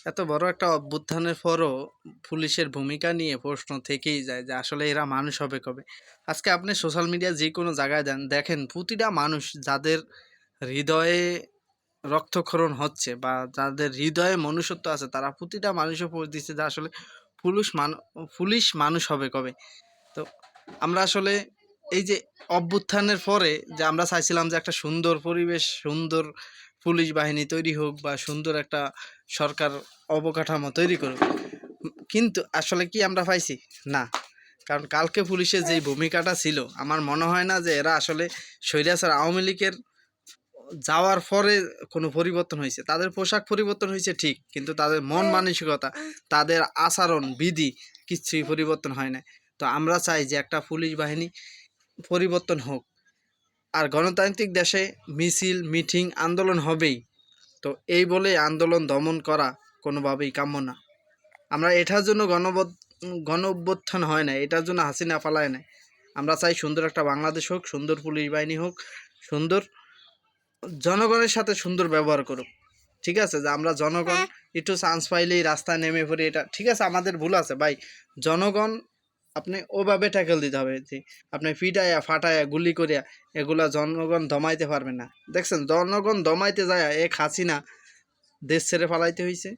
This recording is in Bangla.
এত বড় একটা অভ্যুত্থানের পরও পুলিশের ভূমিকা নিয়ে প্রশ্ন থেকেই যায় যে আসলে এরা মানুষ হবে কবে। আজকে আপনি সোশ্যাল মিডিয়া যে কোনো জায়গায় যান, দেখেন প্রতিটা মানুষ যাদের হৃদয়ে রক্তক্ষরণ হচ্ছে বা যাদের হৃদয়ে মনুষ্যত্ব আছে, তারা প্রতিটা মানুষের পোস্ট দিচ্ছে যে আসলে পুলিশ পুলিশ মানুষ হবে কবে। তো আমরা আসলে এই যে অভ্যুত্থানের পরে যে আমরা চাইছিলাম যে একটা সুন্দর পরিবেশ, সুন্দর পুলিশ বাহিনী তৈরি হোক বা সুন্দর একটা সরকার অবকাঠামো তৈরি করুক, কিন্তু আসলে কি আমরা পাইছি? না। কারণ কালকে পুলিশের যেই ভূমিকাটা ছিল, আমার মনে হয় না যে এরা আসলে স্বৈরাচার আওয়ামী লীগের যাওয়ার পরে কোনো পরিবর্তন হয়েছে। তাদের পোশাক পরিবর্তন হয়েছে ঠিক, কিন্তু তাদের মন মানসিকতা, তাদের আচরণ বিধি কিচ্ছুই পরিবর্তন হয় না। তো আমরা চাই যে একটা পুলিশ বাহিনী পরিবর্তন হোক। আর গণতান্ত্রিক দেশে মিছিল, মিটিং, আন্দোলন হবেই। তো এই বলে আন্দোলন দমন করা কোনোভাবেই কাম্য না। আমরা এটার জন্য গণ অভ্যুত্থান হয় না, এটার জন্য হাসিনা পালায় না। আমরা চাই সুন্দর একটা বাংলাদেশ হোক, সুন্দর পুলিশ বাহিনী হোক, সুন্দর জনগণের সাথে সুন্দর ব্যবহার করুক। ঠিক আছে, যে আমরা জনগণ একটু চান্স পাইলেই রাস্তায় নেমে পড়ি, এটা ঠিক আছে, আমাদের ভুল আছে ভাই। জনগণ আপনি ওভাবে ট্যাকেল দিতে হবে যে আপনি পিটায়া ফাটায়া গুলি করিয়া এগুলা জনগণ দমাইতে পারবে না। দেখছেন, জনগণ দমাইতে যায় এক হাসিনা দেশ ছেড়ে পালাইতে হয়েছে।